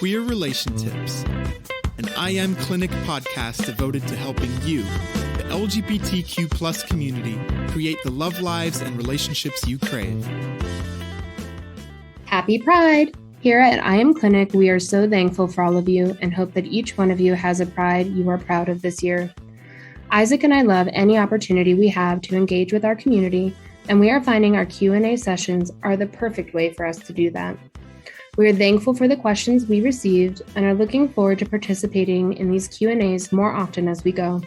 Queer Relation Tips, an IAM Clinic podcast devoted to helping you, the LGBTQ plus community, create the love lives and relationships you crave. Happy Pride! Here at iAm Clinic, we are so thankful for all of you and hope that each one of you has a pride you are proud of this year. Isaac and I love any opportunity we have to engage with our community, and we are finding our Q&A sessions are the perfect way for us to do that. We are thankful for the questions we received and are looking forward to participating in these Q&As more often as we go.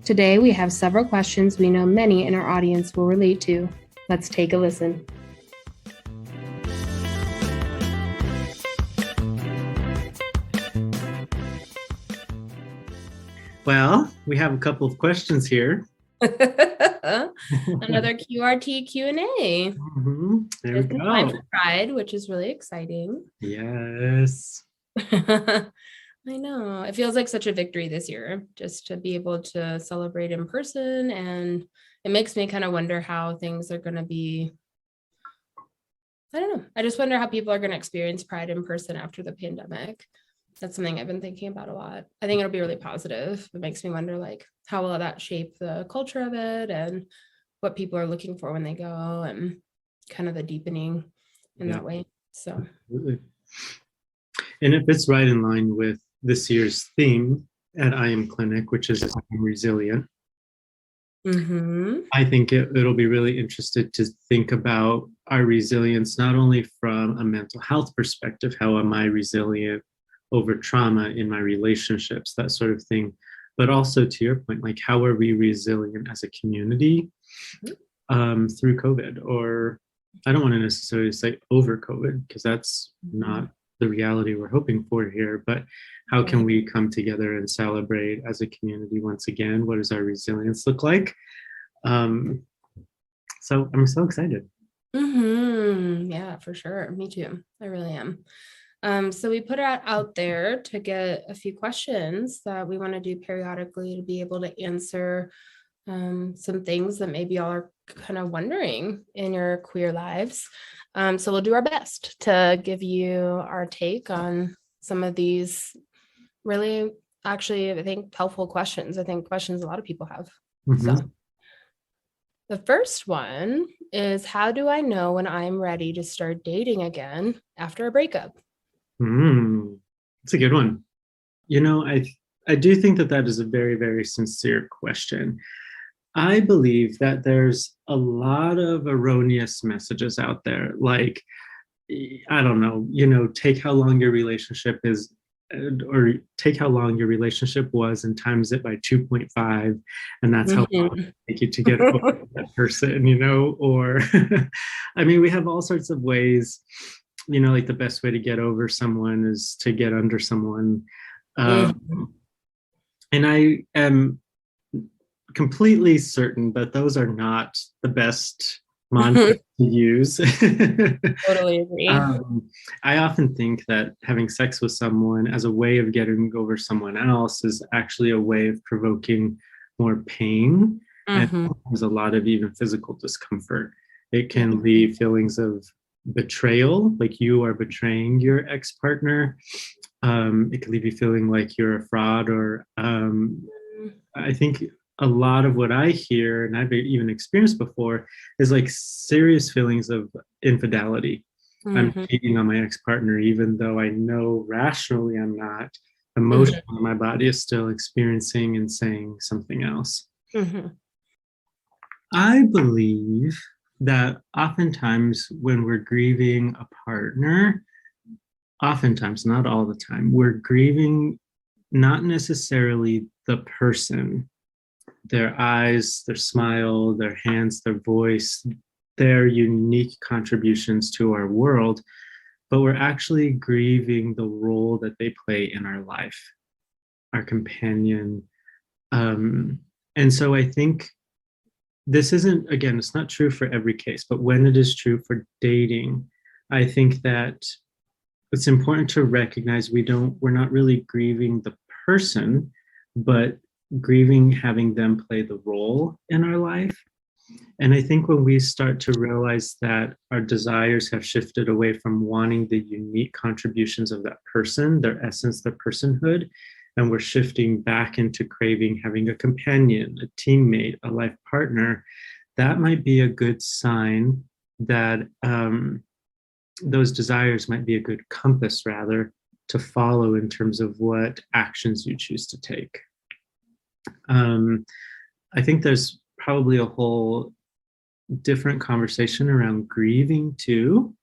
Today, we have several questions we know many in our audience will relate to. Let's take a listen. Well, we have a couple of questions here. Another QRT Q&A. There we go. Time for Pride, which is really exciting. Yes. I know. It feels like such a victory this year, just to be able to celebrate in person. And it makes me kind of wonder how things are going to be. I don't know. I just wonder how people are going to experience Pride in person after the pandemic. That's something I've been thinking about a lot. I think it'll be really positive. It makes me wonder, like, how will that shape the culture of it and what people are looking for when they go and kind of the deepening in that way. So, absolutely. And it fits right in line with this year's theme at iAm Clinic, which is iAmResilient. I think it'll be really interested to think about our resilience, not only from a mental health perspective, how am I resilient over trauma in my relationships, that sort of thing, but also to your point, like how are we resilient as a community through COVID? Or I don't want to necessarily say over COVID, because that's not the reality we're hoping for here, but how can we come together and celebrate as a community once again? What does our resilience look like? So I'm so excited. Yeah, for sure. Me too. I really am. So we put it out there to get a few questions that we want to do periodically to be able to answer some things that maybe y'all are kind of wondering in your queer lives. So we'll do our best to give you our take on some of these really, actually, I think, helpful questions. I think questions a lot of people have. So the first one is, how do I know when I'm ready to start dating again after a breakup? That's a good one. You know, I do think that is a very, very sincere question. I believe that there's a lot of erroneous messages out there, like, I don't know, take how long your relationship is, or take how long your relationship was and times it by 2.5, and that's how long it take you to get over that person, or I mean, we have all sorts of ways. Like the best way to get over someone is to get under someone. And I am completely certain that those are not the best mantras to use. Totally agree. I often think that having sex with someone as a way of getting over someone else is actually a way of provoking more pain and sometimes a lot of even physical discomfort. It can leave feelings of betrayal, like you are betraying your ex-partner. It can leave you feeling like you're a fraud, or I think a lot of what I hear, and I've even experienced before, is like serious feelings of infidelity. I'm cheating on my ex-partner, even though I know rationally I'm not. Emotionally, my body is still experiencing and saying something else. I believe that oftentimes when we're grieving a partner, oftentimes, not all the time, we're grieving not necessarily the person, their eyes, their smile, their hands, their voice, their unique contributions to our world, but we're actually grieving the role that they play in our life, our companion. And so I think this isn't, again, it's not true for every case, but when it is true for dating, I think that it's important to recognize we're not really grieving the person, but grieving having them play the role in our life. And I think when we start to realize that our desires have shifted away from wanting the unique contributions of that person, their essence, their personhood, and we're shifting back into craving having a companion, a teammate, a life partner, that might be a good sign that those desires might be a good compass, rather, to follow in terms of what actions you choose to take. I think there's probably a whole different conversation around grieving too.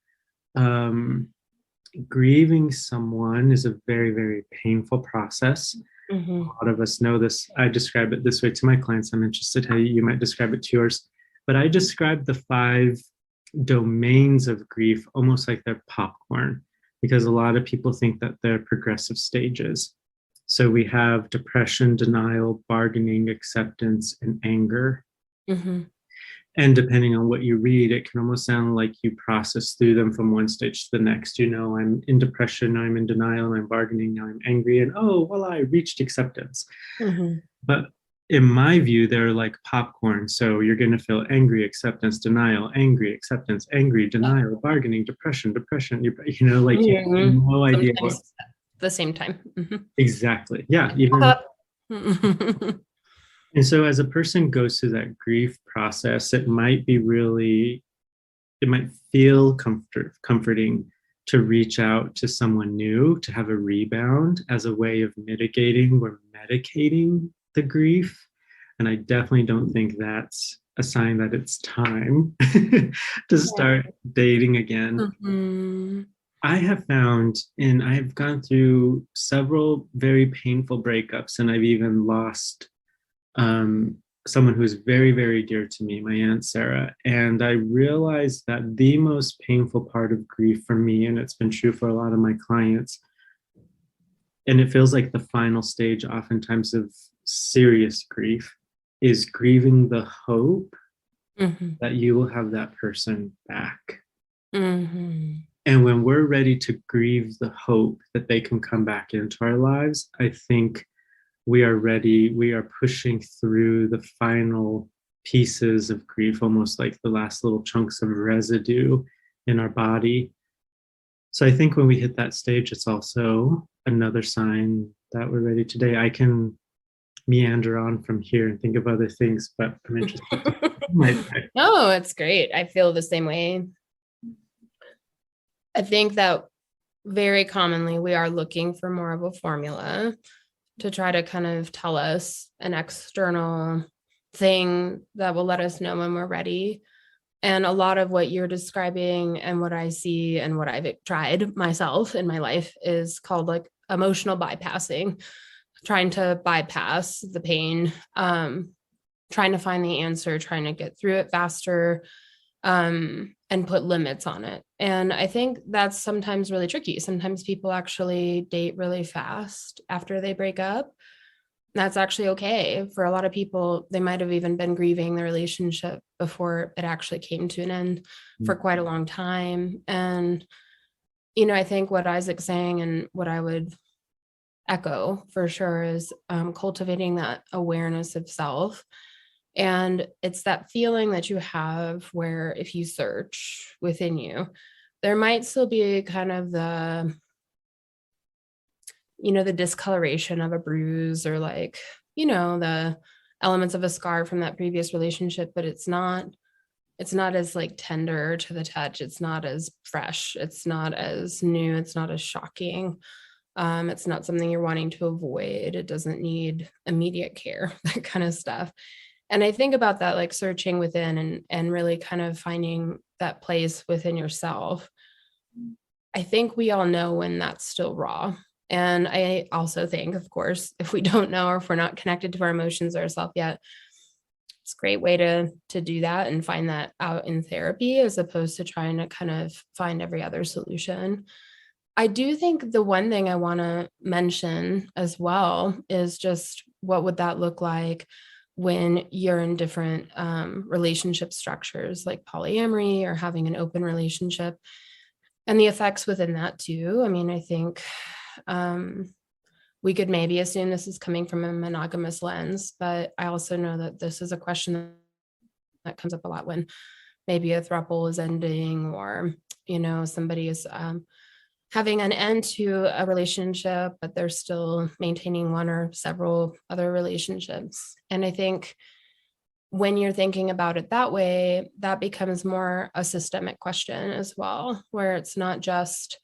Grieving someone is a very, very painful process. Mm-hmm. A lot of us know this. I describe it this way to my clients. I'm interested how you might describe it to yours. But I describe the 5 domains of grief almost like they're popcorn, because a lot of people think that they're progressive stages. So we have depression, denial, bargaining, acceptance, and anger. Mm-hmm. And depending on what you read, it can almost sound like you process through them from one stage to the next. You know, I'm in depression, now I'm in denial, and I'm bargaining, now I'm angry, and oh, well, I reached acceptance. Mm-hmm. But in my view, they're like popcorn. So you're going to feel angry, acceptance, denial, angry, acceptance, angry, denial, bargaining, depression, depression. You know, like you have no idea what. Sometimes at the same time. Mm-hmm. Exactly. Yeah. Even. And so as a person goes through that grief process, it might feel comforting to reach out to someone new, to have a rebound as a way of mitigating or medicating the grief. And I definitely don't think that's a sign that it's time to start dating again. Mm-hmm. I have found, and I've gone through several very painful breakups, and I've even lost someone who's very, very dear to me, my Aunt Sarah. And I realized that the most painful part of grief for me, and it's been true for a lot of my clients, and it feels like the final stage oftentimes of serious grief, is grieving the hope that you will have that person back. Mm-hmm. And when we're ready to grieve the hope that they can come back into our lives, I think we are ready. We are pushing through the final pieces of grief, almost like the last little chunks of residue in our body. So I think when we hit that stage, it's also another sign that we're ready today. I can meander on from here and think of other things, but I'm interested. No, it's great. I feel the same way. I think that very commonly we are looking for more of a formula to try to kind of tell us an external thing that will let us know when we're ready. And a lot of what you're describing and what I see and what I've tried myself in my life is called like emotional bypassing, trying to bypass the pain, trying to find the answer, trying to get through it faster, and put limits on it. And I think that's sometimes really tricky. Sometimes people actually date really fast after they break up. That's actually okay. For a lot of people, they might have even been grieving the relationship before it actually came to an end for quite a long time. And, you know, I think what Isaac's saying and what I would echo for sure is cultivating that awareness of self. And it's that feeling that you have where if you search within you, there might still be kind of the, you know, the discoloration of a bruise or like, you know, the elements of a scar from that previous relationship, but it's not as like tender to the touch. It's not as fresh. It's not as new. It's not as shocking. It's not something you're wanting to avoid. It doesn't need immediate care, that kind of stuff. And I think about that, like searching within and really kind of finding that place within yourself. I think we all know when that's still raw. And I also think, of course, if we don't know or if we're not connected to our emotions or ourselves yet, it's a great way to do that and find that out in therapy as opposed to trying to kind of find every other solution. I do think the one thing I want to mention as well is just what would that look like when you're in different relationship structures like polyamory or having an open relationship and the effects within that too. I mean, I think we could maybe assume this is coming from a monogamous lens, but I also know that this is a question that comes up a lot when maybe a throuple is ending, or, somebody is having an end to a relationship, but they're still maintaining one or several other relationships. And I think when you're thinking about it that way, that becomes more a systemic question as well, where it's not just,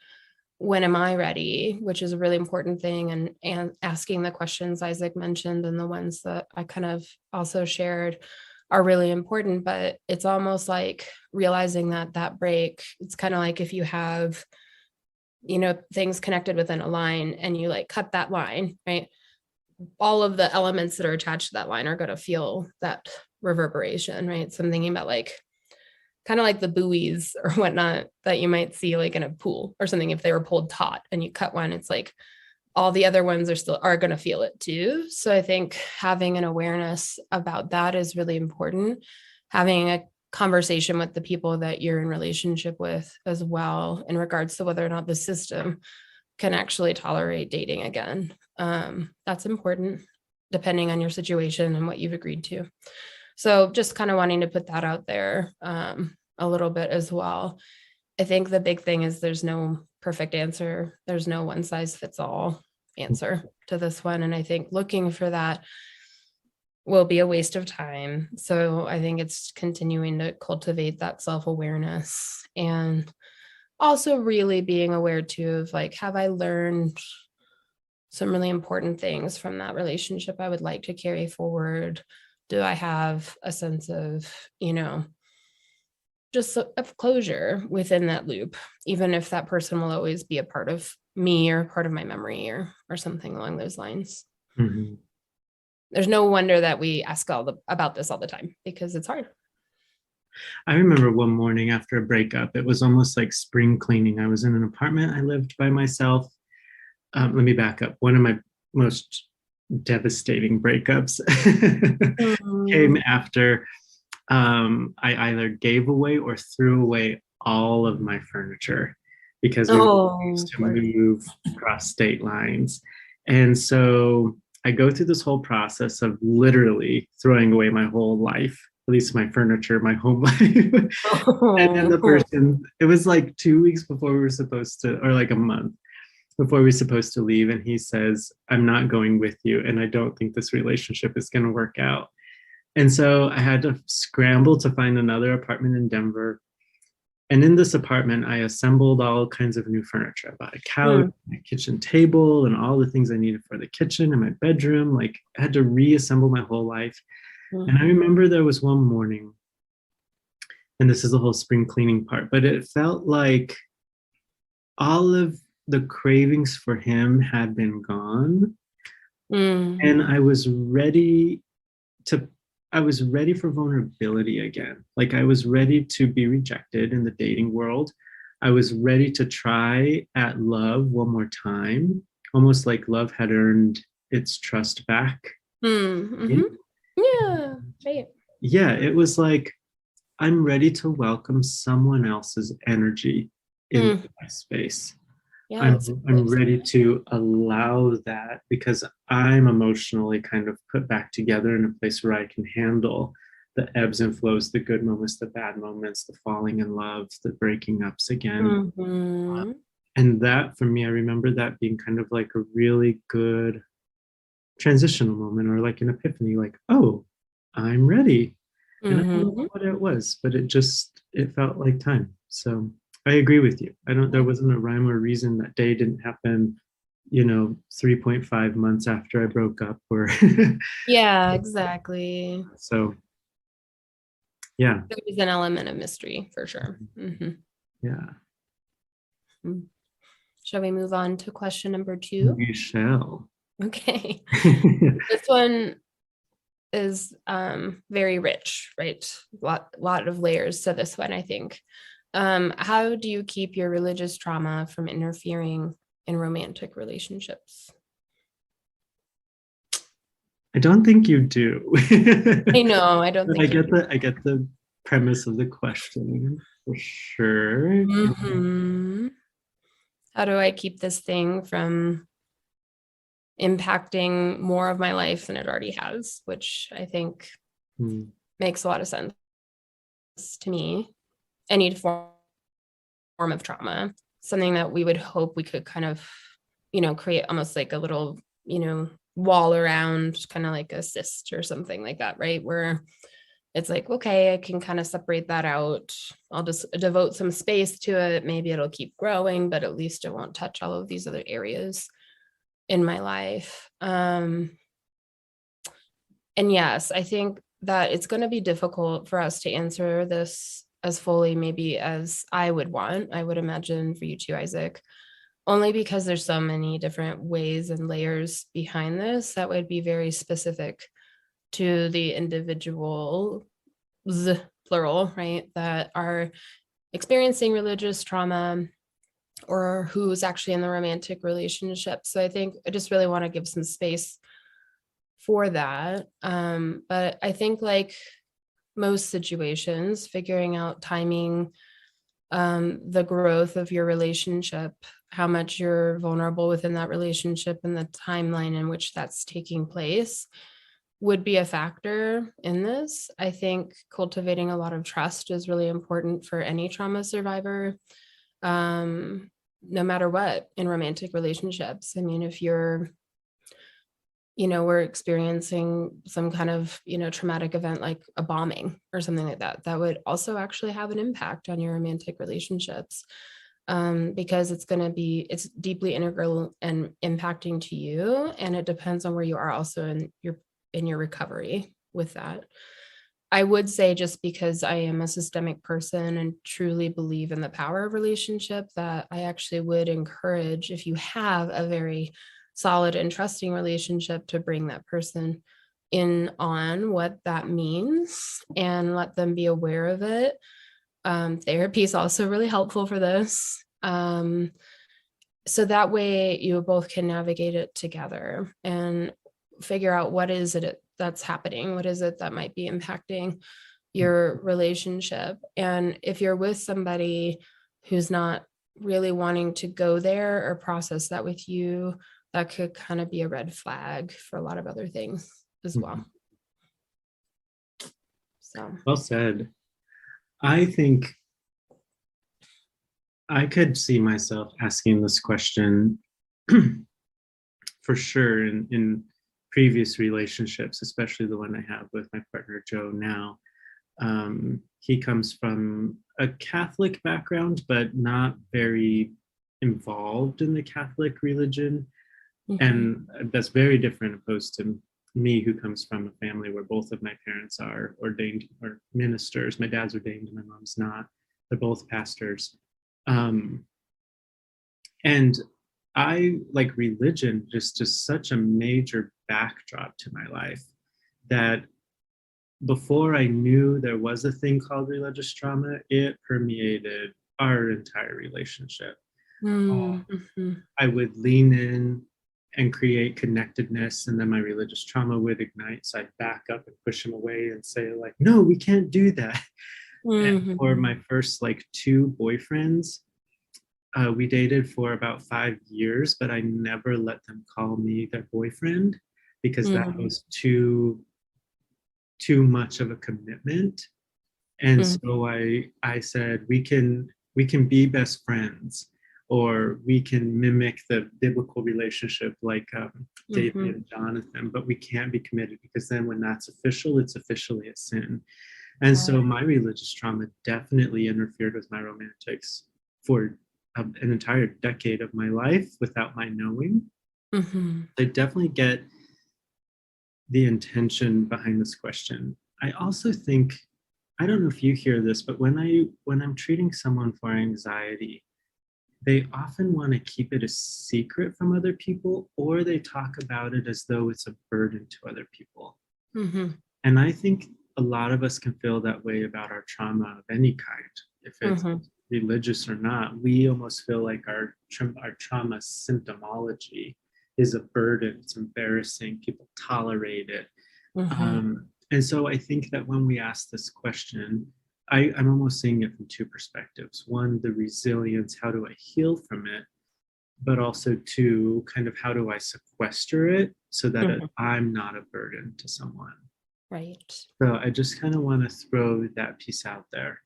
when am I ready, which is a really important thing. And asking the questions Isaac mentioned and the ones that I kind of also shared are really important. But it's almost like realizing that break, it's kind of like if you have, things connected within a line and you like cut that line, right? All of the elements that are attached to that line are going to feel that reverberation, right? So I'm thinking about like kind of like the buoys or whatnot that you might see like in a pool or something. If they were pulled taut and you cut one, it's like all the other ones are going to feel it too. So I think having an awareness about that is really important. Having a conversation with the people that you're in relationship with as well, in regards to whether or not the system can actually tolerate dating again. That's important depending on your situation and what you've agreed to. So just kind of wanting to put that out there a little bit as well. I think the big thing is there's no perfect answer. There's no one size fits all answer to this one. And I think looking for that will be a waste of time. So I think it's continuing to cultivate that self-awareness, and also really being aware too of like, have I learned some really important things from that relationship I would like to carry forward? Do I have a sense of, just of closure within that loop, even if that person will always be a part of me or part of my memory or something along those lines. Mm-hmm. There's no wonder that we ask about this all the time, because it's hard. I remember one morning after a breakup, it was almost like spring cleaning. I was in an apartment. I lived by myself. Let me back up. One of my most devastating breakups came after I either gave away or threw away all of my furniture because we used to move across state lines. And so I go through this whole process of literally throwing away my whole life, at least my furniture, my home life. And then the person, it was like 2 weeks before we were supposed to, or like a month before we were supposed to leave. And he says, I'm not going with you. And I don't think this relationship is going to work out. And so I had to scramble to find another apartment in Denver. And in this apartment, I assembled all kinds of new furniture. I bought a couch, a kitchen table, and all the things I needed for the kitchen and my bedroom. Like, I had to reassemble my whole life. And I remember there was one morning, and this is the whole spring cleaning part, but it felt like all of the cravings for him had been gone. And I was ready for vulnerability again. Like, I was ready to be rejected in the dating world. I was ready to try at love one more time, almost like love had earned its trust back. Yeah, right. Yeah, it was like, I'm ready to welcome someone else's energy in my space. Yeah, I'm ready to allow that, because I'm emotionally kind of put back together in a place where I can handle the ebbs and flows, the good moments, the bad moments, the falling in love, the breaking ups again. And that, for me, I remember that being kind of like a really good transitional moment, or like an epiphany, like, oh, I'm ready. And I don't know what it was, but it felt like time. So I agree with you. There wasn't a rhyme or reason that day didn't happen, 3.5 months after I broke up, or yeah, exactly. So yeah, there is an element of mystery for sure. Yeah. Shall we move on to question number 2? We shall. Okay. This one is very rich, right? Lot of layers to this one, I think. How do you keep your religious trauma from interfering in romantic relationships? I don't think you do. I know, I don't think I get the premise of the question for sure. How do I keep this thing from impacting more of my life than it already has, which I think makes a lot of sense. to me any form of trauma, something that we would hope we could kind of, create almost like a little, wall around, kind of like a cyst or something like that, right? Where it's like, okay, I can kind of separate that out. I'll just devote some space to it. Maybe it'll keep growing, but at least it won't touch all of these other areas in my life. And yes, I think that it's going to be difficult for us to answer this as fully maybe as I would want. I would imagine for you too, Isaac, only because there's so many different ways and layers behind this that would be very specific to the individuals, plural, right, that are experiencing religious trauma or who's actually in the romantic relationship. So I think I just really want to give some space for that. But I think like most situations, figuring out timing, the growth of your relationship, how much you're vulnerable within that relationship and the timeline in which that's taking place would be a factor in this. I think cultivating a lot of trust is really important for any trauma survivor, no matter what, in romantic relationships. I mean, if you're, we're experiencing some kind of, traumatic event like a bombing or something like that, that would also actually have an impact on your romantic relationships, because it's deeply integral and impacting to you. And it depends on where you are also in your recovery with that. I would say, just because I am a systemic person and truly believe in the power of relationship, that I actually would encourage, if you have a very solid and trusting relationship, to bring that person in on what that means and let them be aware of it. Therapy is also really helpful for this. So that way you both can navigate it together and figure out what is it that's happening, what is it that might be impacting your relationship. And if you're with somebody who's not really wanting to go there or process that with you, that could kind of be a red flag for a lot of other things as well. So well said. I think I could see myself asking this question for sure in previous relationships, especially the one I have with my partner Joe now. He comes from a Catholic background, but not very involved in the Catholic religion. And that's very different opposed to me, who comes from a family where both of my parents are ordained or ministers. My dad's ordained and my mom's not. They're both pastors. And I like religion just such a major backdrop to my life that before I knew there was a thing called religious trauma, it permeated our entire relationship. I would lean in and create connectedness, and then my religious trauma would ignite. So I'd back up and push him away and say, like, no, we can't do that. And for my first like 2 boyfriends, we dated for about 5 years, but I never let them call me their boyfriend because that was too much of a commitment. And so I said, we can be best friends, or we can mimic the biblical relationship like David and Jonathan, but we can't be committed, because then when that's official, it's officially a sin. And so my religious trauma definitely interfered with my romantics for an entire decade of my life without my knowing. I definitely get the intention behind this question. I also think, I don't know if you hear this, but when I'm treating someone for anxiety, they often want to keep it a secret from other people, or they talk about it as though it's a burden to other people. And I think a lot of us can feel that way about our trauma of any kind, if it's religious or not. We almost feel like our trauma symptomology is a burden. It's embarrassing. People tolerate it. And so I think that when we ask this question, I'm almost seeing it from 2 perspectives. 1, the resilience, how do I heal from it? But also 2, kind of how do I sequester it so that I'm not a burden to someone? Right. So I just kind of want to throw that piece out there.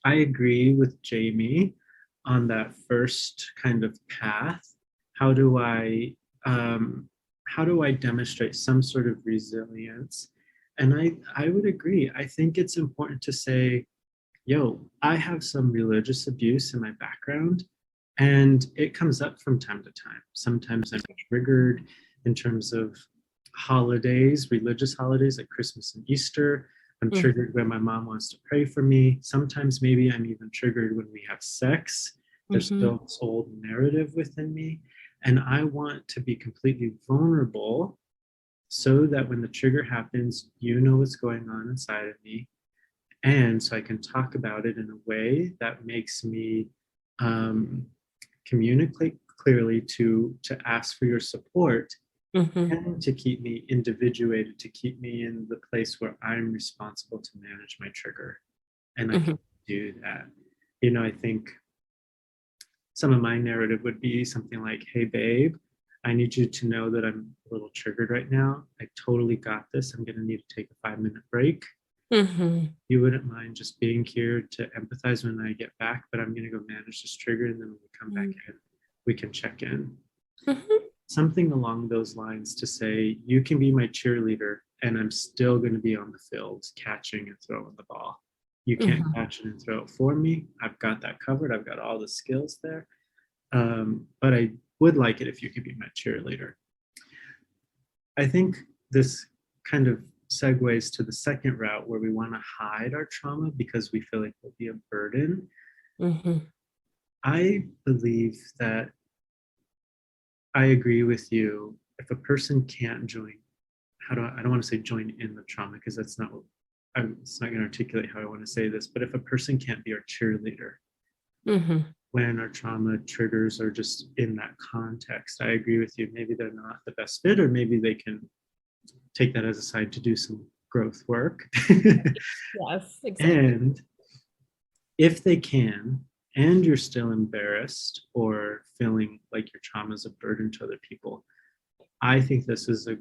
I agree with Jamie on that first kind of path. How do I demonstrate some sort of resilience? And I would agree. I think it's important to say, yo, I have some religious abuse in my background, and it comes up from time to time. Sometimes I'm triggered in terms of holidays, religious holidays like Christmas and Easter. I'm triggered when my mom wants to pray for me. Sometimes maybe I'm even triggered when we have sex. There's still this old narrative within me. And I want to be completely vulnerable so that when the trigger happens, you know what's going on inside of me. And so I can talk about it in a way that makes me communicate clearly to ask for your support and to keep me individuated, to keep me in the place where I'm responsible to manage my trigger. And I can do that. You know, I think some of my narrative would be something like, hey, babe, I need you to know that I'm a little triggered right now. I totally got this. I'm going to need to take a 5-minute break. You wouldn't mind just being here to empathize when I get back, but I'm going to go manage this trigger. And then when we come back in, we can check in. Something along those lines to say, you can be my cheerleader and I'm still going to be on the field catching and throwing the ball. You can't catch it and throw it for me. I've got that covered. I've got all the skills there. But I would like it if you could be my cheerleader. I think this kind of segues to the second route where we want to hide our trauma because we feel like it'll be a burden. I believe that I agree with you. If a person can't join, I don't want to say join in the trauma because that's not what it's not going to articulate how I want to say this, but if a person can't be our cheerleader when our trauma triggers are just in that context, I agree with you. Maybe they're not the best fit, or maybe they can take that as a sign to do some growth work. Yes, exactly. And if they can, and you're still embarrassed or feeling like your trauma is a burden to other people, I think this is a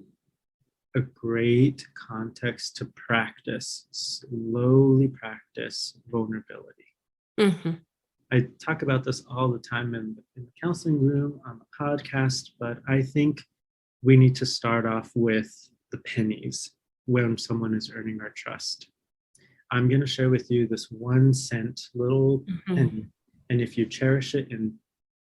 great context to slowly practice vulnerability. I talk about this all the time in the counseling room, on the podcast, but I think we need to start off with the pennies when someone is earning our trust. I'm going to share with you this 1 cent little penny. And if you cherish it and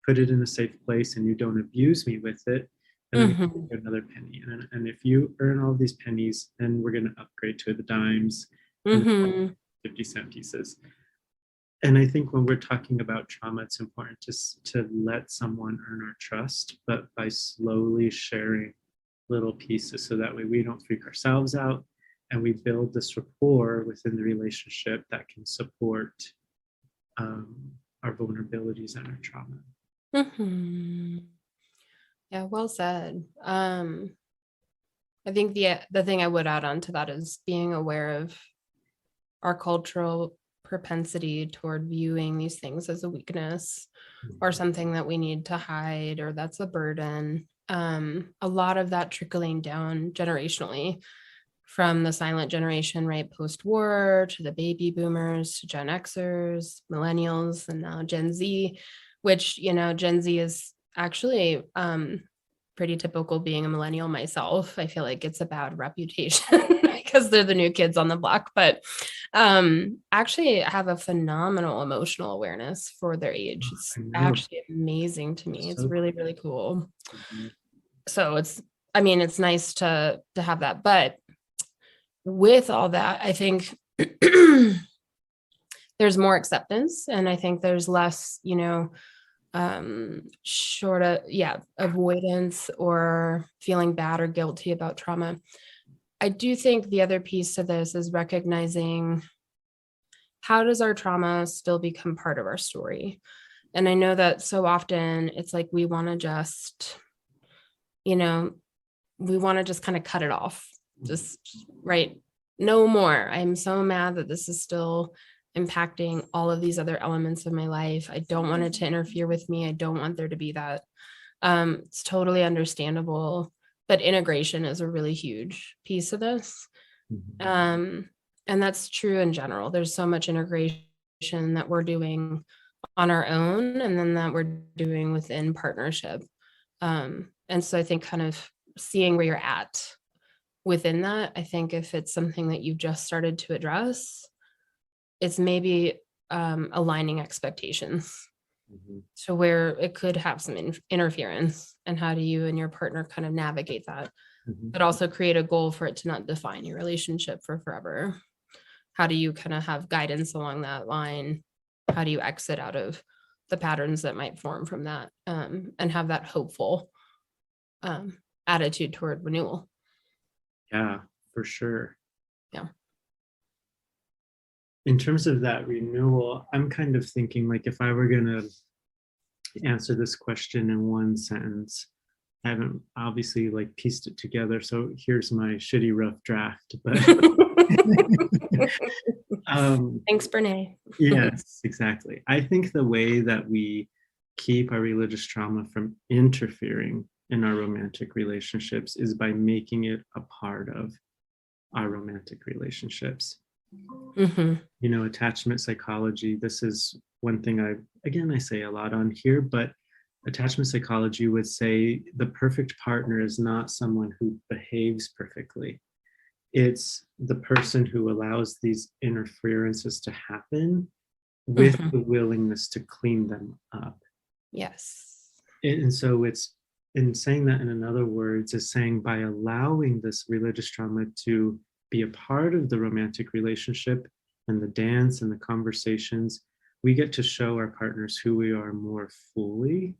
put it in a safe place and you don't abuse me with it, then I'm going to give you another penny. And if you earn all these pennies, then we're going to upgrade to the dimes and the 50-cent pieces. And I think when we're talking about trauma, it's important to let someone earn our trust, but by slowly sharing little pieces so that way we don't freak ourselves out and we build this rapport within the relationship that can support our vulnerabilities and our trauma. Yeah, well said. I think the thing I would add on to that is being aware of our cultural propensity toward viewing these things as a weakness or something that we need to hide or that's a burden. A lot of that trickling down generationally from the silent generation, right, post-war, to the baby boomers, to Gen Xers, millennials, and now Gen Z, which, Gen Z is actually pretty typical. Being a millennial myself, I feel like it's a bad reputation because they're the new kids on the block, but actually have a phenomenal emotional awareness for their age. It's actually amazing to me. It's really, really cool. So it's nice to have that. But with all that, I think there's more acceptance, and I think there's less, avoidance or feeling bad or guilty about trauma. I do think the other piece to this is recognizing, how does our trauma still become part of our story? And I know that so often it's like we want to just, kind of cut it off. Just right. No more. I'm so mad that this is still impacting all of these other elements of my life. I don't want it to interfere with me. I don't want there to be that. It's totally understandable, but integration is a really huge piece of this. And that's true in general. There's so much integration that we're doing on our own and then that we're doing within partnership. And so I think kind of seeing where you're at within that, I think if it's something that you've just started to address, it's maybe aligning expectations to where it could have some interference, and how do you and your partner kind of navigate that, but also create a goal for it to not define your relationship for forever. How do you kind of have guidance along that line? How do you exit out of the patterns that might form from that, and have that hopeful attitude toward renewal? Yeah, for sure. Yeah. In terms of that renewal, I'm kind of thinking like if I were going to answer this question in one sentence, I haven't obviously like pieced it together. So here's my shitty rough draft. But Thanks, Brene. Yes, exactly. I think the way that we keep our religious trauma from interfering in our romantic relationships is by making it a part of our romantic relationships. Attachment psychology, this is one thing I say a lot on here, but attachment psychology would say the perfect partner is not someone who behaves perfectly. It's the person who allows these interferences to happen with the willingness to clean them up. Yes. And so it's, in saying that in another words, is saying by allowing this religious trauma to be a part of the romantic relationship and the dance and the conversations, we get to show our partners who we are more fully.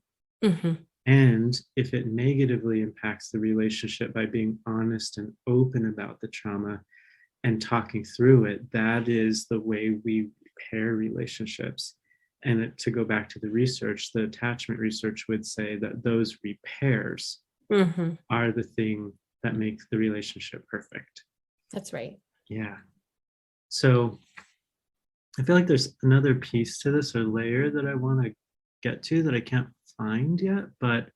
And if it negatively impacts the relationship by being honest and open about the trauma and talking through it, that is the way we repair relationships. And to go back to the research, the attachment research would say that those repairs are the thing that makes the relationship perfect. That's right. Yeah. So I feel like there's another piece to this or layer that I want to get to that I can't find yet, but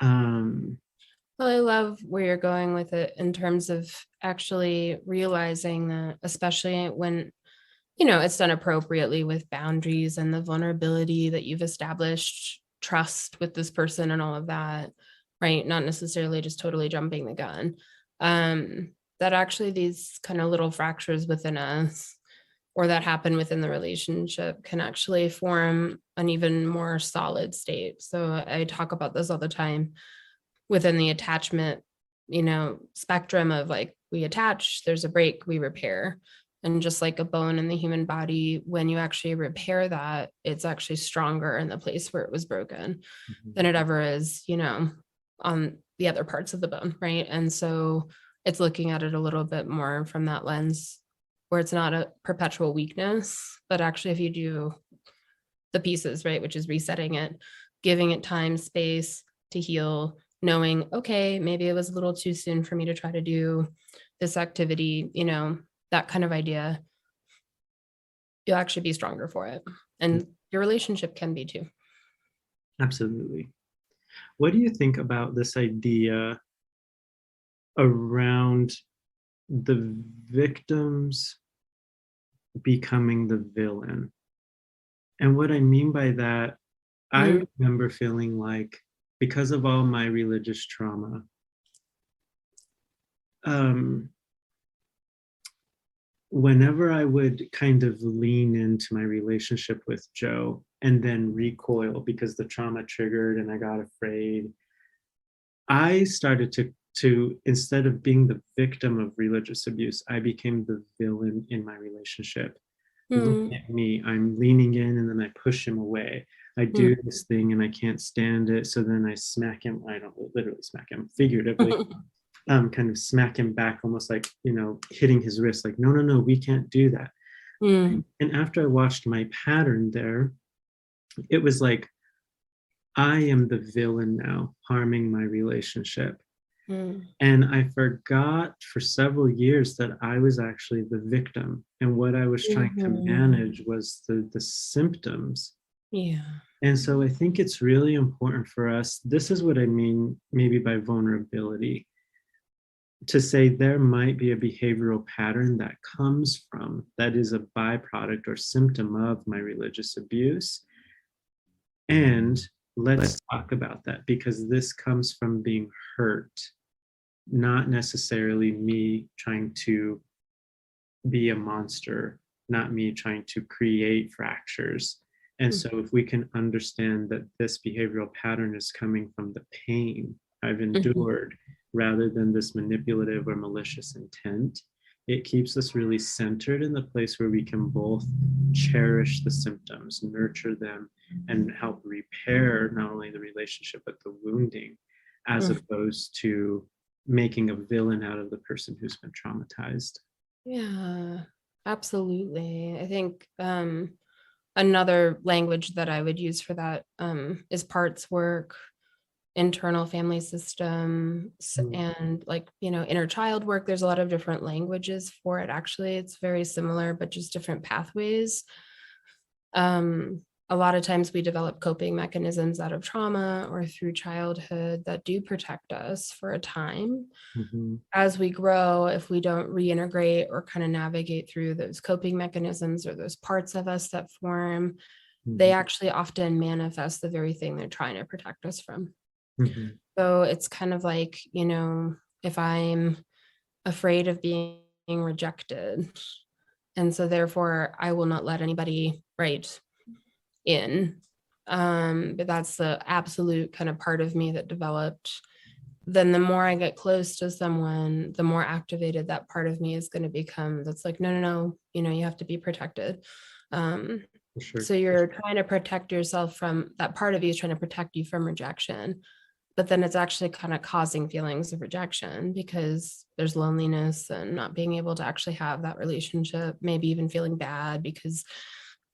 well, I love where you're going with it in terms of actually realizing that, especially when it's done appropriately with boundaries and the vulnerability that you've established, trust with this person and all of that, right? Not necessarily just totally jumping the gun. That actually these kind of little fractures within us or that happen within the relationship can actually form an even more solid state. So I talk about this all the time within the attachment, spectrum of like, we attach, there's a break, we repair. And just like a bone in the human body, when you actually repair that, it's actually stronger in the place where it was broken than it ever is, on the other parts of the bone, right? And so it's looking at it a little bit more from that lens where it's not a perpetual weakness, but actually if you do the pieces, right, which is resetting it, giving it time, space to heal, knowing, okay, maybe it was a little too soon for me to try to do this activity, that kind of idea, you'll actually be stronger for it. And your relationship can be too. Absolutely. What do you think about this idea around the victims becoming the villain? And what I mean by that, I remember feeling like, because of all my religious trauma, whenever I would kind of lean into my relationship with Joe and then recoil because the trauma triggered and I got afraid, I started to instead of being the victim of religious abuse, I became the villain in my relationship. Look at me, I'm leaning in and then I push him away. I do this thing and I can't stand it. So then I smack him. I don't literally smack him, figuratively. Kind of smack him back, almost like, hitting his wrist, like, no, we can't do that. And after I watched my pattern there, it was like, I am the villain now, harming my relationship. And I forgot for several years that I was actually the victim. And what I was trying to manage was the symptoms. Yeah. And so I think it's really important for us. This is what I mean maybe by vulnerability. to say there might be a behavioral pattern that comes from, that is a byproduct or symptom of my religious abuse. And let's talk about that, because this comes from being hurt, not necessarily me trying to be a monster, not me trying to create fractures. And so if we can understand that this behavioral pattern is coming from the pain I've endured rather than this manipulative or malicious intent, it keeps us really centered in the place where we can both cherish the symptoms, nurture them, and help repair not only the relationship, but the wounding, as opposed to making a villain out of the person who's been traumatized. Yeah, absolutely. I think another language that I would use for that is parts work, internal family systems, and like, inner child work. There's a lot of different languages for it. Actually, it's very similar, but just different pathways. A lot of times we develop coping mechanisms out of trauma or through childhood that do protect us for a time. As we grow, if we don't reintegrate or kind of navigate through those coping mechanisms or those parts of us that form, they actually often manifest the very thing they're trying to protect us from. So it's kind of like, if I'm afraid of being rejected, and so therefore I will not let anybody in. But that's the absolute kind of part of me that developed. Then the more I get close to someone, the more activated that part of me is going to become. That's like, no, you have to be protected. So you're trying to protect yourself from that part of you is trying to protect you from rejection. But then it's actually kind of causing feelings of rejection because there's loneliness and not being able to actually have that relationship, maybe even feeling bad because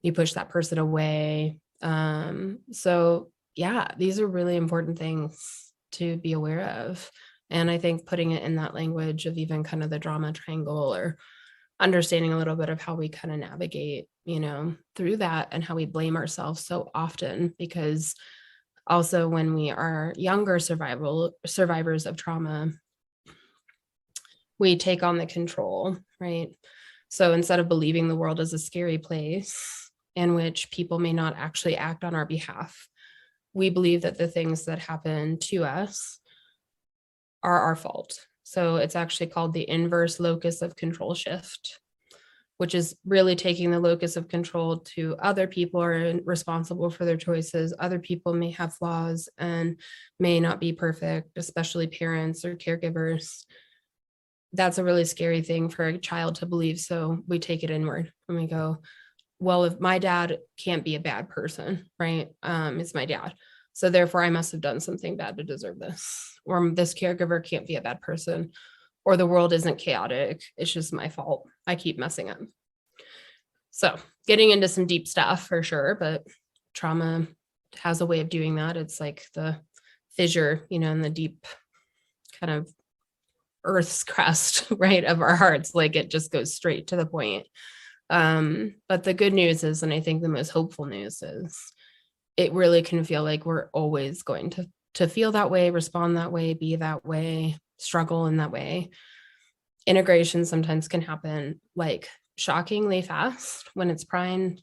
you push that person away. So yeah, these are really important things to be aware of. And I think putting it in that language of even kind of the drama triangle, or understanding a little bit of how we kind of navigate, through that, and how we blame ourselves so often, because also when we are younger survivors of trauma, we take on the control, right? So instead of believing the world is a scary place in which people may not actually act on our behalf, we believe that the things that happen to us are our fault. So it's actually called the inverse locus of control shift, which is really taking the locus of control to other people are responsible for their choices. Other people may have flaws and may not be perfect, especially parents or caregivers. That's a really scary thing for a child to believe. So we take it inward and we go, well, if my dad can't be a bad person, right? It's my dad. So therefore I must have done something bad to deserve this. Or this caregiver can't be a bad person. Or the world isn't chaotic. It's just my fault. I keep messing up. So getting into some deep stuff for sure, but trauma has a way of doing that. It's like the fissure, in the deep kind of Earth's crust, right, of our hearts. Like it just goes straight to the point. But the good news is, and I think the most hopeful news is, it really can feel like we're always going to feel that way, respond that way, be that way, struggle in that way. Integration sometimes can happen like shockingly fast when it's primed.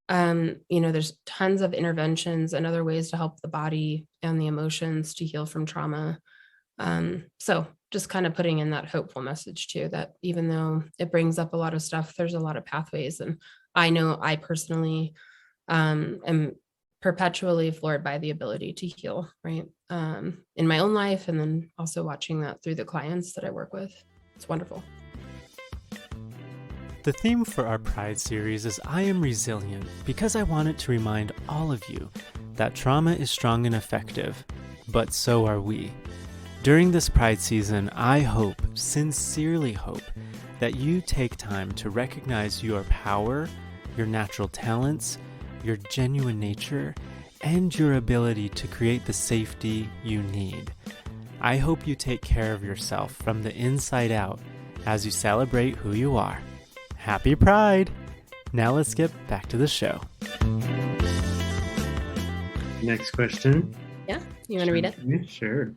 There's tons of interventions and other ways to help the body and the emotions to heal from trauma. So just kind of putting in that hopeful message too, that even though it brings up a lot of stuff, there's a lot of pathways. And I know I personally am perpetually floored by the ability to heal, right? In my own life, and then also watching that through the clients that I work with. It's wonderful. The theme for our Pride series is I Am Resilient, because I wanted to remind all of you that trauma is strong and effective, but so are we. During this Pride season, I hope, sincerely hope, that you take time to recognize your power, your natural talents, your genuine nature, and your ability to create the safety you need. I hope you take care of yourself from the inside out as you celebrate who you are. Happy Pride! Now let's get back to the show. Next question. Yeah, you want to read it? Yeah, sure.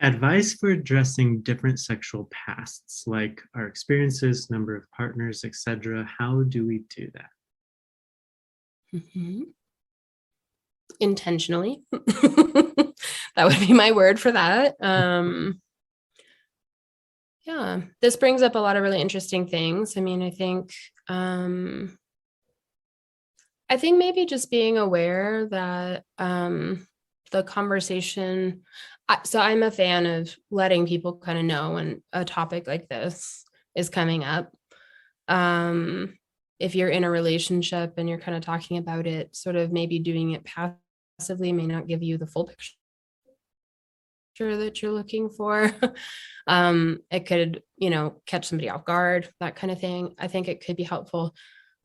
Advice for addressing different sexual pasts, like our experiences, number of partners, etc. How do we do that? Mhm. Intentionally. That would be my word for that. Yeah, this brings up a lot of really interesting things. I mean, I think maybe just being aware that the conversation, so I'm a fan of letting people kind of know when a topic like this is coming up. If you're in a relationship and you're kind of talking about it, sort of maybe doing it passively may not give you the full picture that you're looking for. It could, catch somebody off guard, that kind of thing. I think it could be helpful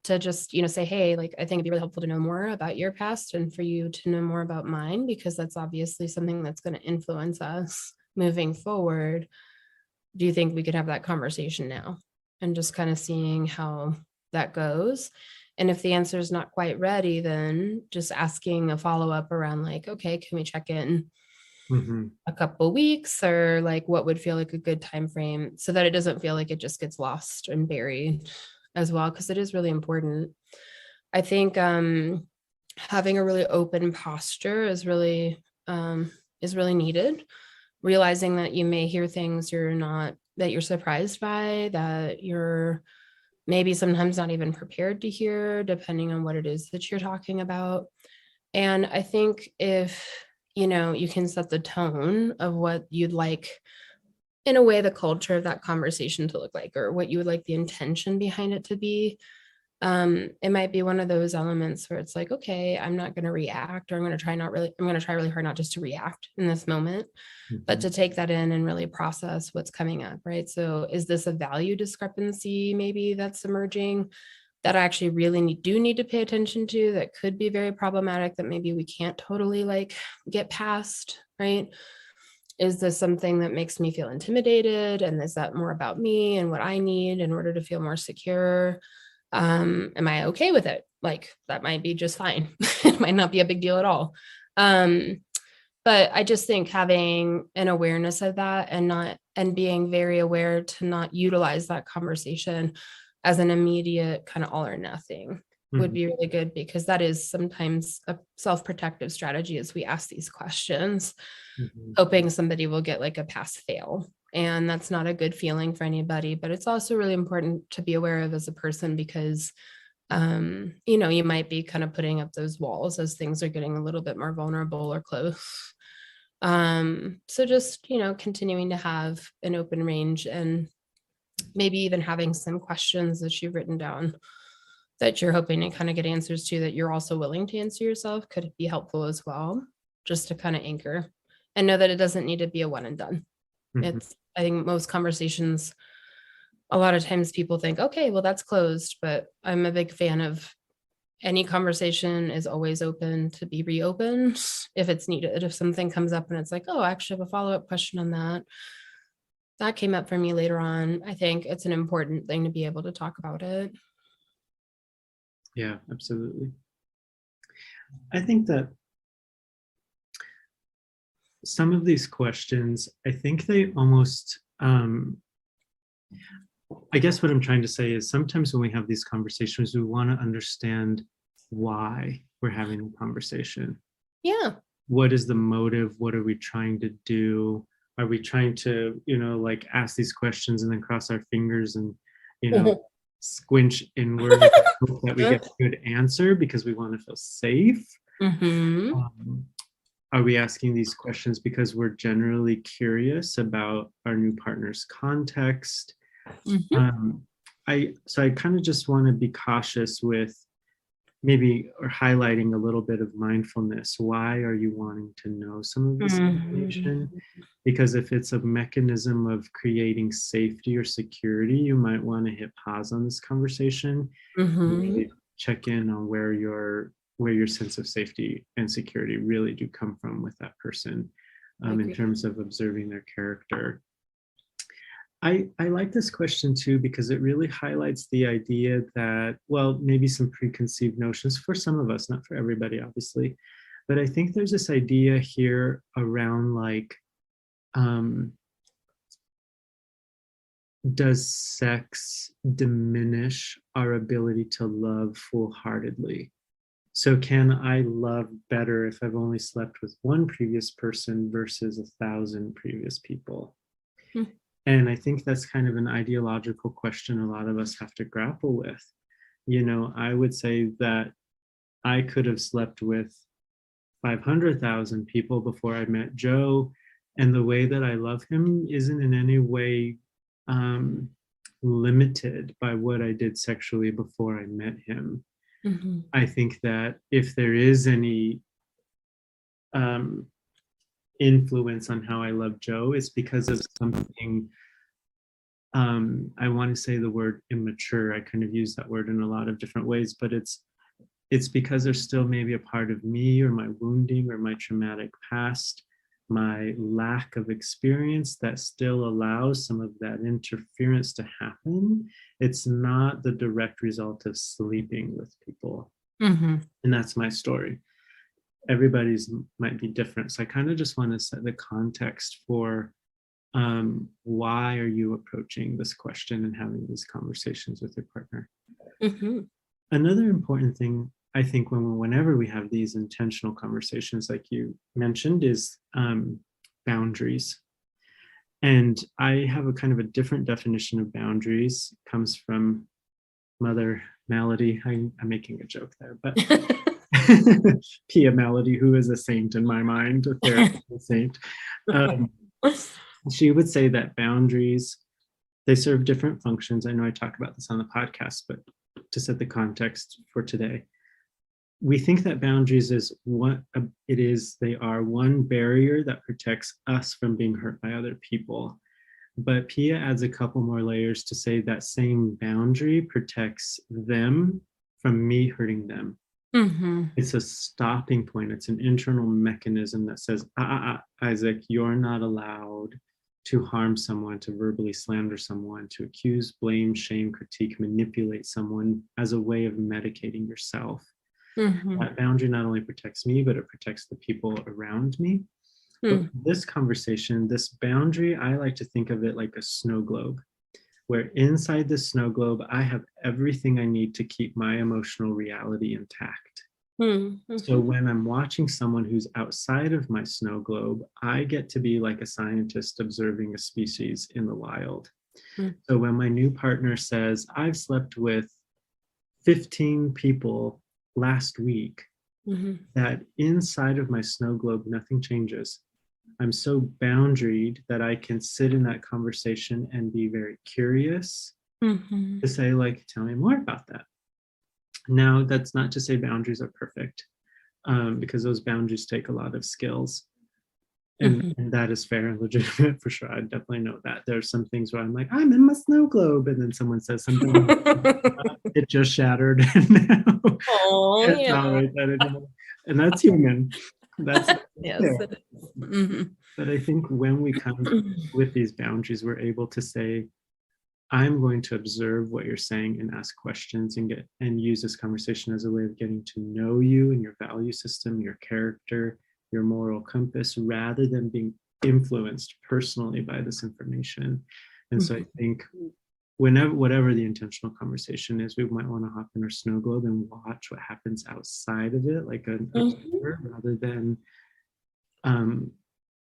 to just, say, hey, like, I think it'd be really helpful to know more about your past and for you to know more about mine, because that's obviously something that's going to influence us moving forward. Do you think we could have that conversation now? And just kind of seeing how that goes. And if the answer is not quite ready, then just asking a follow-up around like, okay, can we check in a couple weeks, or like what would feel like a good time frame, so that it doesn't feel like it just gets lost and buried as well, because it is really important. I think having a really open posture is really needed. Realizing that you may hear things that you're surprised by, that you're maybe sometimes not even prepared to hear, depending on what it is that you're talking about. And I think if you can set the tone of what you'd like, in a way, the culture of that conversation to look like, or what you would like the intention behind it to be. It might be one of those elements where it's like, okay, I'm not going to react, or I'm going to try really hard not just to react in this moment, but to take that in and really process what's coming up, right? So is this a value discrepancy maybe that's emerging that I actually really need to pay attention to, that could be very problematic, that maybe we can't totally like get past, right? Is this something that makes me feel intimidated? And is that more about me and what I need in order to feel more secure? Am I okay with it? Like, that might be just fine. It might not be a big deal at all. But I just think having an awareness of that, and being very aware to not utilize that conversation as an immediate kind of all or nothing would be really good, because that is sometimes a self-protective strategy as we ask these questions, hoping somebody will get like a pass fail. And that's not a good feeling for anybody, but it's also really important to be aware of as a person, because you might be kind of putting up those walls as things are getting a little bit more vulnerable or close. So just, continuing to have an open range, and maybe even having some questions that you've written down that you're hoping to kind of get answers to, that you're also willing to answer yourself, could be helpful as well, just to kind of anchor and know that it doesn't need to be a one and done. I think most conversations, a lot of times people think, okay, well, that's closed, but I'm a big fan of any conversation is always open to be reopened if it's needed. If something comes up and it's like, oh, I actually have a follow-up question on that came up for me later on, I think it's an important thing to be able to talk about it. Yeah, absolutely. I think that some of these questions, I think they almost, I guess what I'm trying to say is, sometimes when we have these conversations, we want to understand why we're having a conversation. Yeah. What is the motive? What are we trying to do? Are we trying to, like, ask these questions and then cross our fingers and, squinch inward and hope that we get a good answer because we want to feel safe? Are we asking these questions because we're generally curious about our new partner's context? I kind of just want to be cautious with maybe, or highlighting a little bit of mindfulness. Why are you wanting to know some of this information? Because if it's a mechanism of creating safety or security, you might want to hit pause on this conversation and really check in on where your sense of safety and security really do come from with that person, in terms of observing their character. I like this question too, because it really highlights the idea that, well, maybe some preconceived notions for some of us, not for everybody, obviously, but I think there's this idea here around like does sex diminish our ability to love full-heartedly? So can I love better if I've only slept with one previous person versus 1,000 previous people? And I think that's kind of an ideological question a lot of us have to grapple with. I would say that I could have slept with 500,000 people before I met Joe, and the way that I love him isn't in any way limited by what I did sexually before I met him. I think that if there is any influence on how I love Joe, it's because of something, I want to say the word immature. I kind of use that word in a lot of different ways, but it's because there's still maybe a part of me or my wounding or my traumatic past, my lack of experience that still allows some of that interference to happen. It's not the direct result of sleeping with people. And that's my story. Everybody's might be different. So I kind of just want to set the context for why are you approaching this question and having these conversations with your partner. Another important thing, I think, whenever we have these intentional conversations, like you mentioned, is boundaries. And I have a kind of a different definition of boundaries. It comes from Mother Melody. I'm making a joke there, but Pia Melody, who is a saint in my mind, a therapeutic saint. She would say that boundaries, they serve different functions. I know I talk about this on the podcast, but to set the context for today, we think that boundaries is what it is. They are one barrier that protects us from being hurt by other people. But Pia adds a couple more layers to say that same boundary protects them from me hurting them. It's a stopping point. It's an internal mechanism that says, Isaac, you're not allowed to harm someone, to verbally slander someone, to accuse, blame, shame, critique, manipulate someone as a way of medicating yourself. That boundary not only protects me, but it protects the people around me. But this conversation, this boundary, I like to think of it like a snow globe, where inside the snow globe, I have everything I need to keep my emotional reality intact. So when I'm watching someone who's outside of my snow globe, I get to be like a scientist observing a species in the wild. So when my new partner says, I've slept with 15 people last week, that inside of my snow globe, nothing changes. I'm so boundaried that I can sit in that conversation and be very curious to say, like, tell me more about that. Now, that's not to say boundaries are perfect, because those boundaries take a lot of skills. And that is fair and legitimate for sure. I definitely know that. There are some things where I'm like, I'm in my snow globe. And then someone says something, it just shattered. And now can't tolerate that anymore. And that's human. That's yes, it is. But I think when we come with these boundaries, we're able to say, I'm going to observe what you're saying and ask questions and use this conversation as a way of getting to know you and your value system, your character, your moral compass, rather than being influenced personally by this information. And so I think whatever the intentional conversation is, we might want to hop in our snow globe and watch what happens outside of it, like an observer, rather than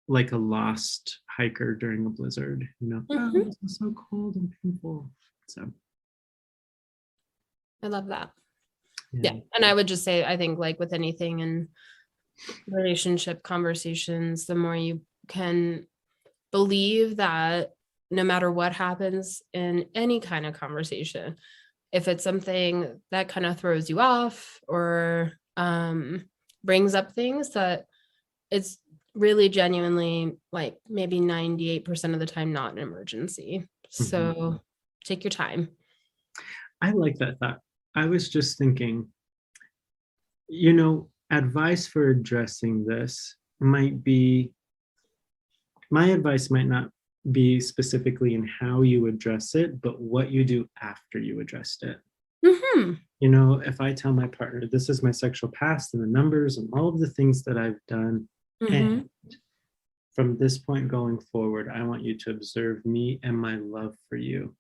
like a lost hiker during a blizzard, oh, this is so cold and painful. So I love that. Yeah. And I would just say, I think like with anything in relationship conversations, the more you can believe that no matter what happens in any kind of conversation, if it's something that kind of throws you off or brings up things, that it's really genuinely like maybe 98% of the time not an emergency. So take your time. I like that thought. I was just thinking, advice for addressing this might be, my advice might not be specifically in how you address it, but what you do after you addressed it. If I tell my partner, this is my sexual past and the numbers and all of the things that I've done, and from this point going forward, I want you to observe me and my love for you.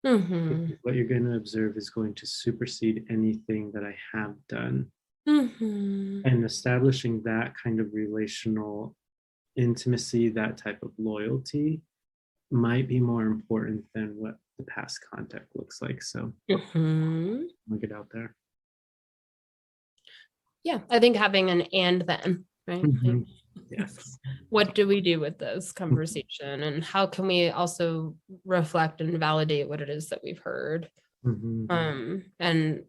Mm-hmm. What you're going to observe is going to supersede anything that I have done. Mm-hmm. And establishing that kind of relational intimacy, that type of loyalty, might be more important than what the past contact looks like. So Mm-hmm. I'll get out there. Yeah, I think having an and then, right? Mm-hmm. Like, Yes. what do we do with this conversation, and how can we also reflect and validate what it is that we've heard, Mm-hmm. and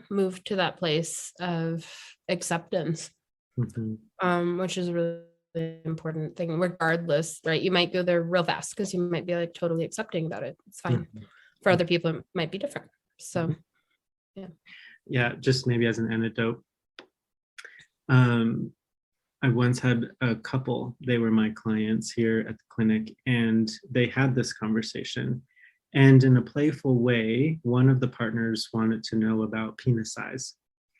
move to that place of acceptance, Mm-hmm. which is a really important thing, regardless, right? You might go there real fast because you might be like totally accepting about it. It's fine. Mm-hmm. For other people, it might be different. So yeah, just maybe as an anecdote, I once had a couple, they were my clients here at the clinic, and they had this conversation. And in a playful way, one of the partners wanted to know about penis size.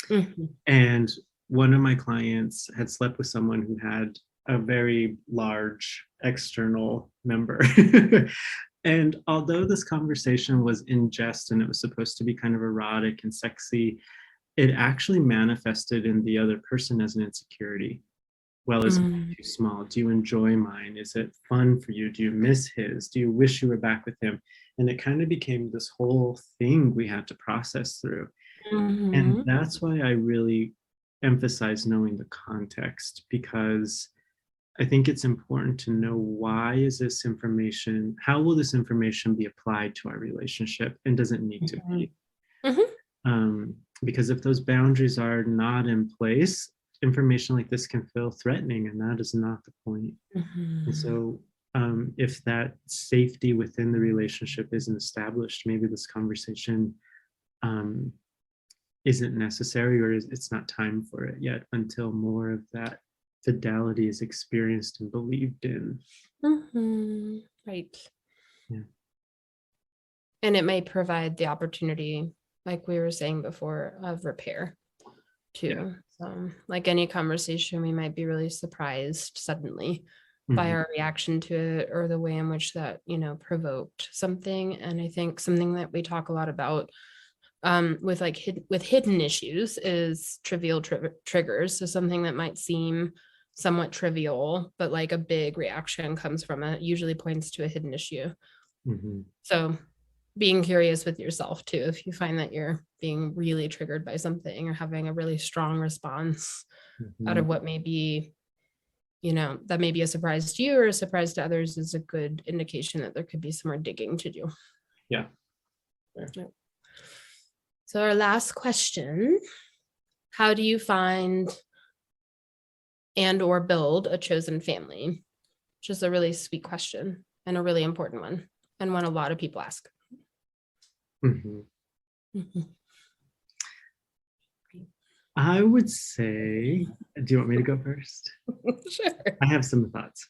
Mm-hmm. And one of my clients had slept with someone who had a very large external member. And although this conversation was in jest and it was supposed to be kind of erotic and sexy, it actually manifested in the other person as an insecurity. Well, is mine too small? Do you enjoy mine? Is it fun for you? Do you miss his? Do you wish you were back with him? And it kind of became this whole thing we had to process through. Mm-hmm. And that's why I really emphasize knowing the context, because I think it's important to know how will this information be applied to our relationship, and does it need to be? Mm-hmm. Because if those boundaries are not in place, information like this can feel threatening, and that is not the point. Mm-hmm. And so if that safety within the relationship isn't established, maybe this conversation isn't necessary, or it's not time for it yet, until more of that fidelity is experienced and believed in. Mm-hmm. Right. Yeah. And it may provide the opportunity, like we were saying before, of repair too. Yeah. So like any conversation, we might be really surprised suddenly by our reaction to it, or the way in which that, provoked something. And I think something that we talk a lot about with hidden issues is trivial triggers. So something that might seem somewhat trivial, but like a big reaction comes from it, usually points to a hidden issue. Mm-hmm. So being curious with yourself too, if you find that you're being really triggered by something or having a really strong response out of what may be, that may be a surprise to you or a surprise to others, is a good indication that there could be some more digging to do. Yeah. So our last question, how do you find and or build a chosen family? Which is a really sweet question and a really important one, and one a lot of people ask. Mm-hmm. Mm-hmm. I would say, do you want me to go first? Sure. I have some thoughts.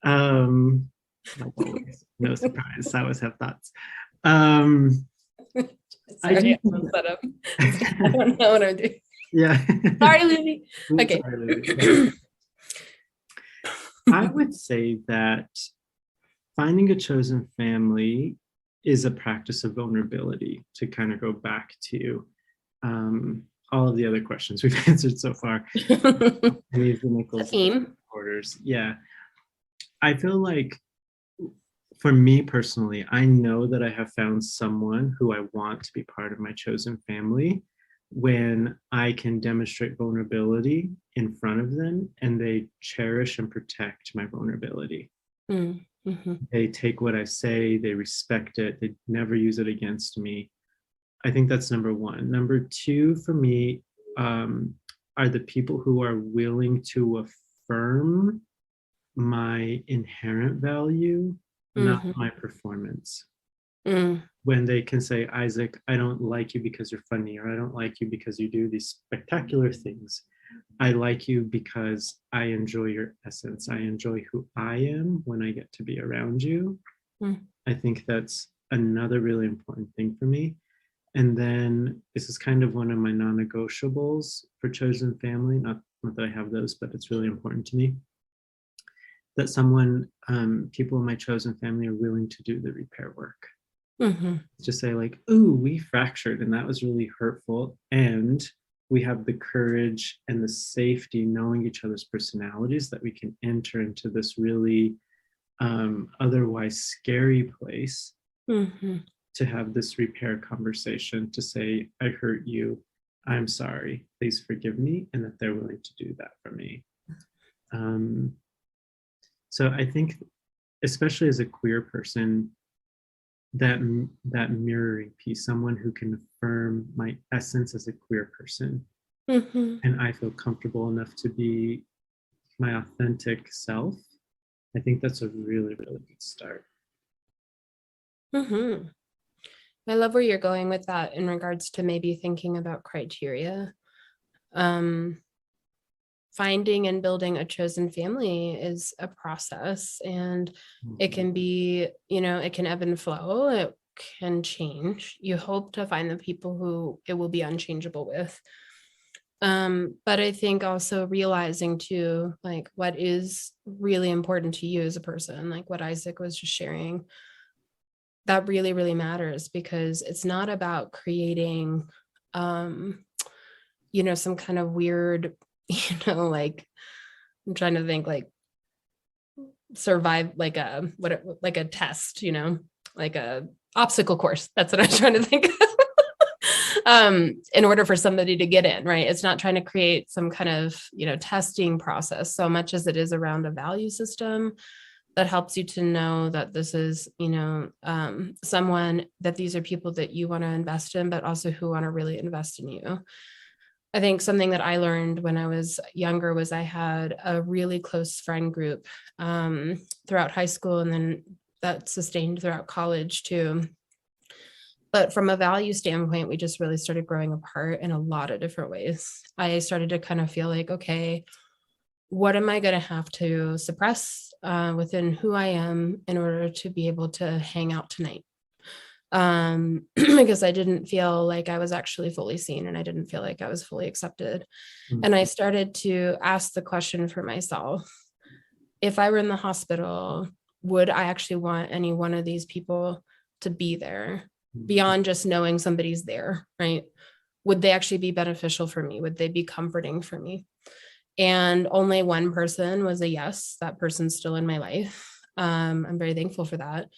Like always, no surprise. I always have thoughts. Sorry, I don't know what I'm doing. Yeah. Sorry, Lily. Okay. Sorry, Lily. I would say that finding a chosen family is a practice of vulnerability, to kind of go back to all of the other questions we've answered so far. Orders. Yeah. I feel like, for me personally, I know that I have found someone who I want to be part of my chosen family when I can demonstrate vulnerability in front of them, and they cherish and protect my vulnerability. Mm-hmm. They take what I say, they respect it, they never use it against me. I think that's number one. Number two, for me, are the people who are willing to affirm my inherent value, not my performance. When they can say, Isaac, I don't like you because you're funny, or I don't like you because you do these spectacular things. I like you because I enjoy your essence. I enjoy who I am when I get to be around you. I think that's another really important thing for me. And then this is kind of one of my non-negotiables for chosen family. Not that I have those, but it's really important to me. that people in my chosen family are willing to do the repair work. Just say like, ooh, we fractured and that was really hurtful. And we have the courage and the safety knowing each other's personalities that we can enter into this really otherwise scary place to have this repair conversation, to say, I hurt you, I'm sorry, please forgive me, and that they're willing to do that for me. So I think, especially as a queer person, that mirroring piece, someone who can affirm my essence as a queer person, and I feel comfortable enough to be my authentic self, I think that's a really, really good start. I love where you're going with that in regards to maybe thinking about criteria. Finding and building a chosen family is a process, and it can be, it can ebb and flow. It can change. You hope to find the people who it will be unchangeable with. But I think also realizing too, like what is really important to you as a person, like what Isaac was just sharing, that really, really matters, because it's not about creating, some kind of weird, like I'm trying to think, like survive, like a test, like a obstacle course. That's what I'm trying to think of. In order for somebody to get in, right? It's not trying to create some kind of, testing process so much as it is around a value system that helps you to know that this is, someone, that these are people that you want to invest in, but also who want to really invest in you. I think something that I learned when I was younger was I had a really close friend group throughout high school, and then that sustained throughout college too. But from a value standpoint, we just really started growing apart in a lot of different ways. I started to kind of feel like, okay, what am I going to have to suppress within who I am in order to be able to hang out tonight? Because I didn't feel like I was actually fully seen, and I didn't feel like I was fully accepted. And I started to ask the question for myself, if I were in the hospital, would I actually want any one of these people to be there beyond just knowing somebody's there, right? Would they actually be beneficial for me? Would they be comforting for me? And only one person was a yes. That person's still in my life. I'm very thankful for that.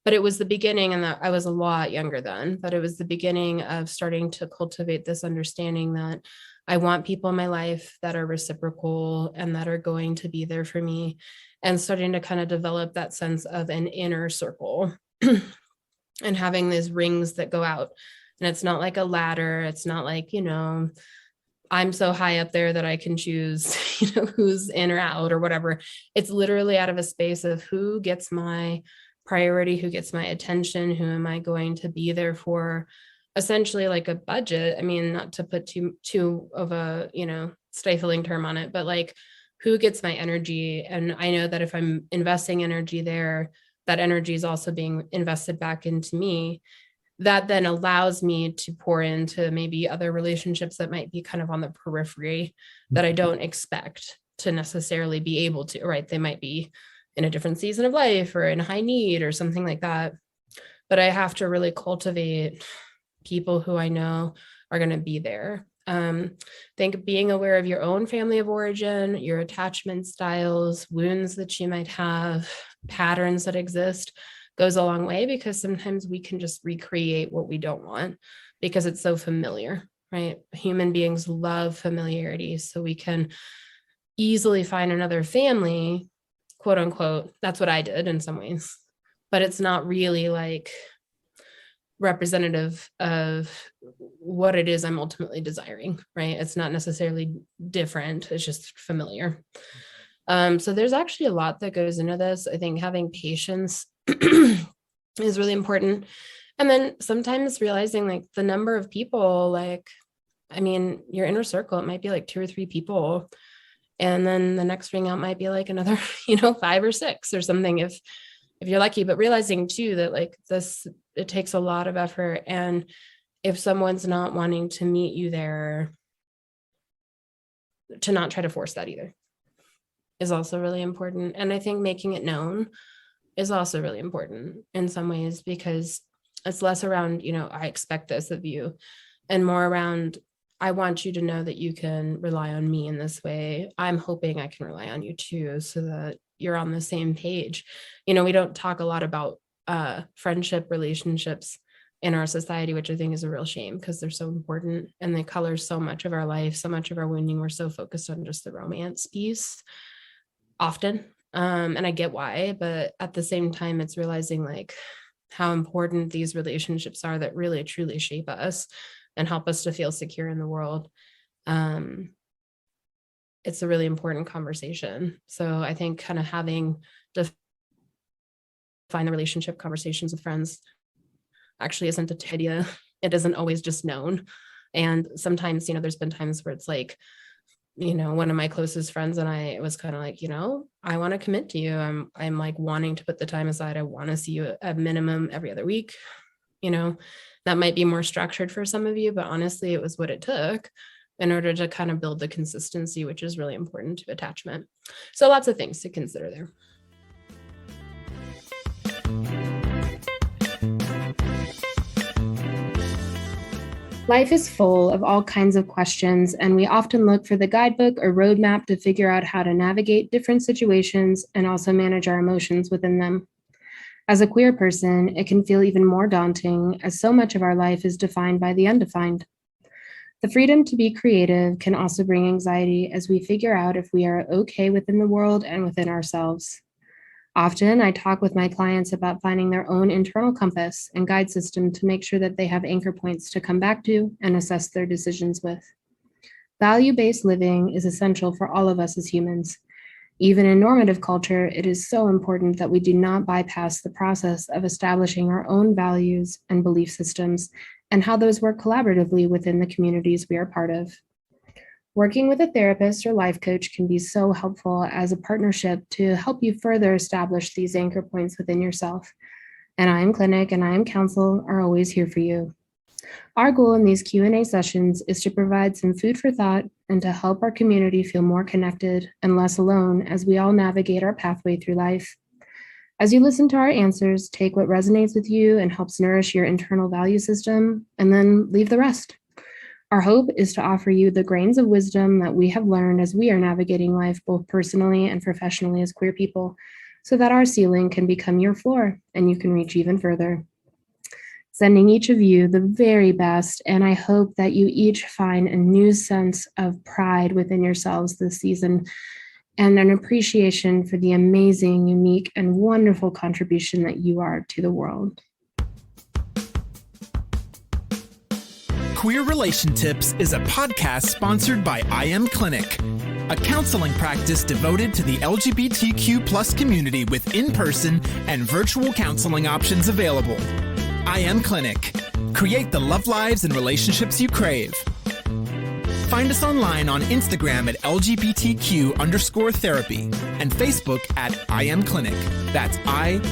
But it was the beginning, and that I was a lot younger then, but it was the beginning of starting to cultivate this understanding that I want people in my life that are reciprocal and that are going to be there for me, and starting to kind of develop that sense of an inner circle and having these rings that go out. And it's not like a ladder. It's not like, I'm so high up there that I can choose, who's in or out or whatever. It's literally out of a space of who gets my priority, who gets my attention, who am I going to be there for, essentially like a budget. I mean, not to put too of a, stifling term on it, but like who gets my energy. And I know that if I'm investing energy there, that energy is also being invested back into me. That then allows me to pour into maybe other relationships that might be kind of on the periphery that I don't expect to necessarily be able to, right? They might be in a different season of life or in high need or something like that. But I have to really cultivate people who I know are going to be there. Think being aware of your own family of origin, your attachment styles, wounds that you might have, patterns that exist goes a long way, because sometimes we can just recreate what we don't want because it's so familiar, right? Human beings love familiarity. So we can easily find another family, quote unquote. That's what I did in some ways, but it's not really like representative of what it is I'm ultimately desiring, right? It's not necessarily different. It's just familiar. So there's actually a lot that goes into this. I think having patience is really important. And then sometimes realizing like the number of people, like, I mean, your inner circle, it might be like 2 or 3 people. And then the next ring out might be like another, 5 or 6 or something if you're lucky. But realizing too that like this, it takes a lot of effort. And if someone's not wanting to meet you there, to not try to force that either. is also really important. And I think making it known is also really important in some ways, because it's less around, I expect this of you, and more around, I want you to know that you can rely on me in this way. I'm hoping I can rely on you too, so that you're on the same page. We don't talk a lot about friendship relationships in our society, which I think is a real shame, because they're so important and they color so much of our life, so much of our wounding. We're so focused on just the romance piece often. And I get why, but at the same time, it's realizing like how important these relationships are that really truly shape us and help us to feel secure in the world. It's a really important conversation. So I think kind of having to find the relationship conversations with friends actually isn't a idea. It isn't always just known. And sometimes, there's been times where it's like, one of my closest friends and I was kind of like, I want to commit to you. I'm like wanting to put the time aside. I want to see you at minimum every other week. That might be more structured for some of you, but honestly, it was what it took in order to kind of build the consistency, which is really important to attachment. So lots of things to consider there. Life is full of all kinds of questions, and we often look for the guidebook or roadmap to figure out how to navigate different situations and also manage our emotions within them. As a queer person, it can feel even more daunting, as so much of our life is defined by the undefined. The freedom to be creative can also bring anxiety as we figure out if we are okay within the world and within ourselves. Often, I talk with my clients about finding their own internal compass and guide system to make sure that they have anchor points to come back to and assess their decisions with. Value-based living is essential for all of us as humans. Even in normative culture, it is so important that we do not bypass the process of establishing our own values and belief systems and how those work collaboratively within the communities we are part of. Working with a therapist or life coach can be so helpful as a partnership to help you further establish these anchor points within yourself. And iAmClinic and iAmCounsel are always here for you. Our goal in these Q&A sessions is to provide some food for thought and to help our community feel more connected and less alone as we all navigate our pathway through life. As you listen to our answers, take what resonates with you and helps nourish your internal value system, and then leave the rest. Our hope is to offer you the grains of wisdom that we have learned as we are navigating life both personally and professionally as queer people, so that our ceiling can become your floor and you can reach even further. Sending each of you the very best, and I hope that you each find a new sense of pride within yourselves this season and an appreciation for the amazing, unique, and wonderful contribution that you are to the world. Queer Relation Tips is a podcast sponsored by iAmClinic, a counseling practice devoted to the LGBTQ plus community with in-person and virtual counseling options available. iAmClinic. Create the love lives and relationships you crave. Find us online on Instagram at LGBTQ_therapy and Facebook at iAmClinic. That's iAmClinic.